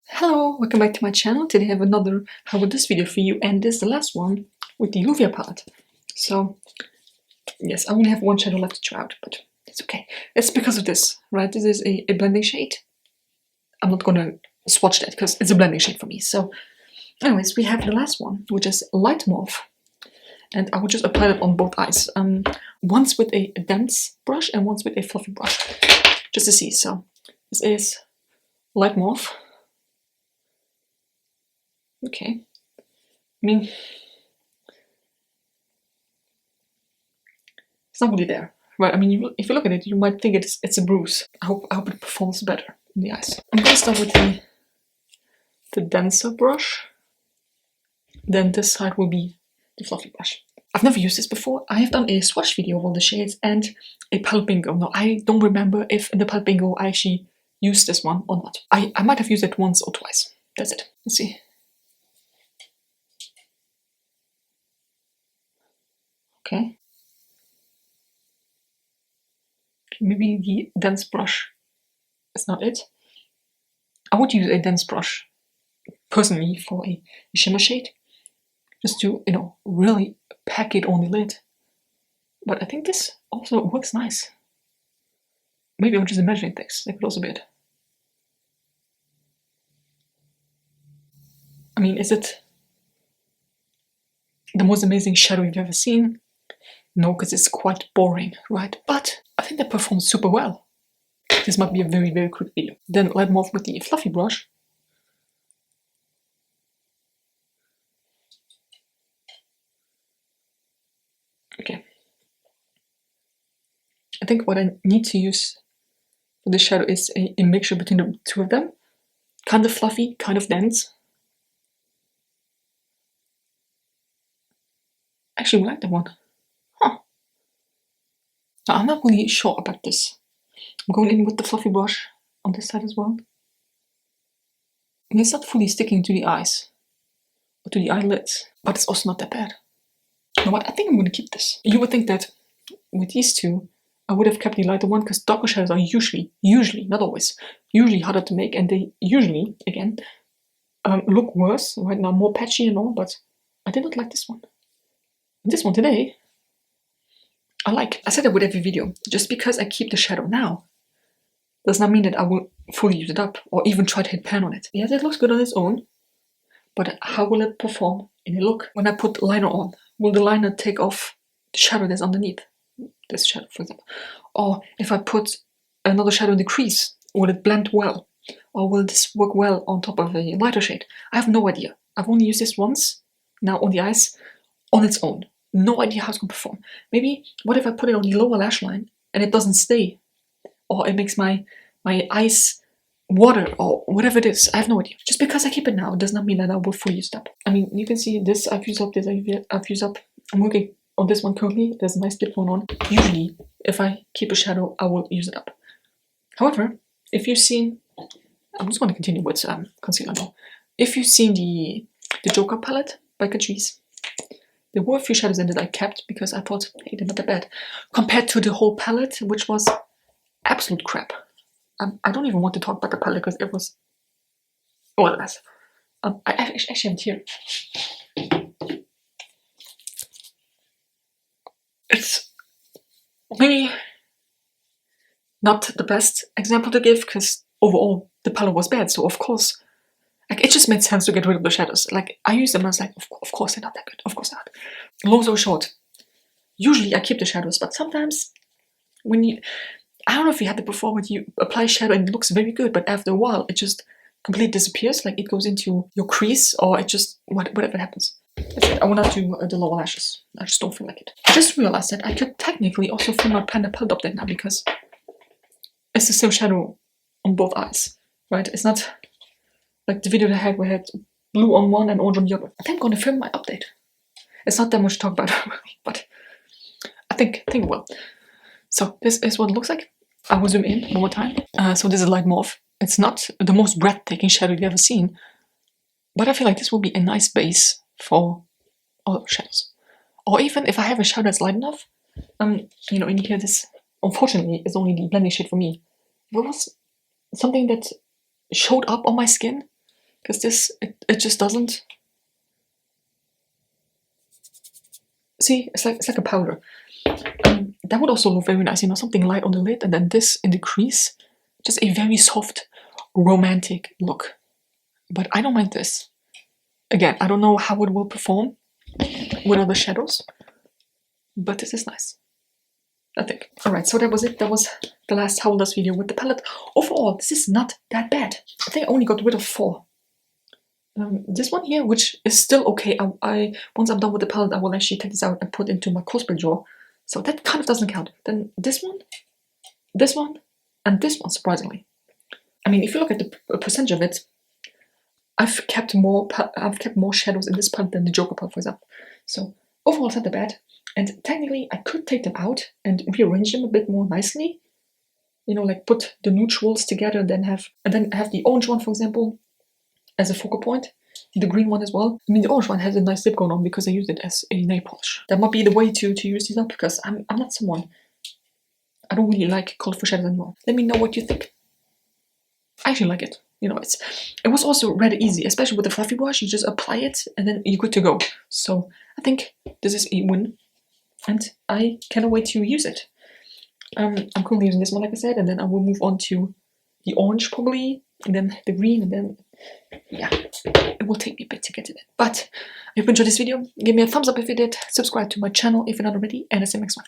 Hello, welcome back to my channel. Today I have another how about this video for you, and this is the last one with the luvia palette. So yes, I only have one shadow left to try out, but it's okay. It's because of this, right? This is a blending shade. I'm not gonna swatch that because it's a blending shade for me. So anyways, we have the last one, which is light mauve, and I will just apply it on both eyes. Once with a dense brush and once with a fluffy brush, just to see. So this is light mauve. Okay, I mean, it's not really there, right? I mean, if you look at it, you might think it's a bruise. I hope it performs better in the eyes. I'm gonna start with the denser brush. Then this side will be the fluffy brush. I've never used this before. I have done a swatch video of all the shades and a palette bingo. Now, I don't remember if in the palette bingo I actually used this one or not. I might have used it once or twice. That's it. Let's see. Okay. Maybe the dense brush is not it. I would use a dense brush, personally, for a shimmer shade. Just to, really pack it on the lid. But I think this also works nice. Maybe I'm just imagining things. That could also be it. I mean, is it the most amazing shadow you've ever seen? No, because it's quite boring, right? But I think that performs super well. This might be a very, very quick video. Then light mauve with the fluffy brush. Okay. I think what I need to use for this shadow is a mixture between the two of them. Kind of fluffy, kind of dense. Actually, I like that one. Huh. Now, I'm not really sure about this. I'm going in with the fluffy brush on this side as well. And it's not fully sticking to the eyes or to the eyelids, but it's also not that bad. You know what? I think I'm going to keep this. You would think that with these two, I would have kept the lighter one because darker shadows are usually, not always, usually harder to make, and they usually, again, look worse. Right now, more patchy and all, but I did not like this one. This one today, I like. I said that with every video. Just because I keep the shadow now does not mean that I will fully use it up or even try to hit pan on it. Yes, it looks good on its own, but how will it perform in a look? When I put liner on, will the liner take off the shadow that's underneath? This shadow, for example. Or if I put another shadow in the crease, will it blend well? Or will this work well on top of a lighter shade? I have no idea. I've only used this once, now on the eyes, on its own. No idea how it's going to perform. Maybe, what if I put it on the lower lash line and it doesn't stay? Or it makes my eyes water, or whatever it is. I have no idea. Just because I keep it now does not mean that I will fully use it up. I mean, you can see this I've used up, this I've used up. I'm working on this one currently. There's a nice dip going on. Usually, if I keep a shadow, I will use it up. However, if you've seen, I'm just going to continue with concealer now. If you've seen the Joker palette by Catrice, there were a few shadows in it I kept because I thought, hey, they're not that bad. Compared to the whole palette, which was absolute crap. I don't even want to talk about the palette because it was... Oh, alas. I actually have it here. It's maybe not the best example to give because overall the palette was bad, so of course, like, it just made sense to get rid of the shadows. Like, I used them and I was like, of course they're not that good, of course not. Long story short, usually I keep the shadows, but sometimes when you... I don't know if you had it before, when you apply shadow and it looks very good, but after a while it just completely disappears, like it goes into your crease, or it just... whatever happens. That's it. I will not do the lower lashes. I just don't feel like it. I just realized that I could technically also fill my palette update now because it's the same shadow on both eyes, right? It's not like the video that I had where I had blue on one and orange on the other. I think I'm gonna film my update. It's not that much to talk about, but I think it will. So this is what it looks like. I will zoom in one more time. So this is light mauve. It's not the most breathtaking shadow you've ever seen, but I feel like this will be a nice base for other shadows. Or even if I have a shadow that's light enough, in here this, unfortunately, is only the blending shade for me. If it was something that showed up on my skin, because this, it just doesn't. See, it's like a powder. That would also look very nice, you know, something light on the lid, and then this in the crease. Just a very soft, romantic look. But I don't mind this. Again, I don't know how it will perform with other shadows, but this is nice, I think. Alright, so that was it. That was the last How Does video with the palette. Overall, this is not that bad. I think I only got rid of 4. This one here, which is still okay. I once I'm done with the palette, I will actually take this out and put into my cosplay drawer. So that kind of doesn't count. Then this one, and this one, surprisingly. I mean, if you look at the percentage of it, I've kept more shadows in this palette than the Joker palette, for example. So overall, it's not that bad. And technically, I could take them out and rearrange them a bit more nicely. You know, like put the neutrals together, and then have the orange one, for example, as a focal point. The green one as well. I mean, the orange one has a nice dip going on because I used it as a nail polish. That might be the way to use these up, because I'm not someone. I don't really like colorful shadows anymore. Let me know what you think. I actually like it. You know, it was also rather easy, especially with the fluffy brush. You just apply it and then you're good to go. So I think this is a win, and I cannot wait to use it. I'm currently using this one, like I said, and then I will move on to the orange probably, and then the green, and then yeah, it will take me a bit to get to that. But I hope you enjoyed this video. Give me a thumbs up if you did. Subscribe to my channel if you're not already, and I'll see you next one.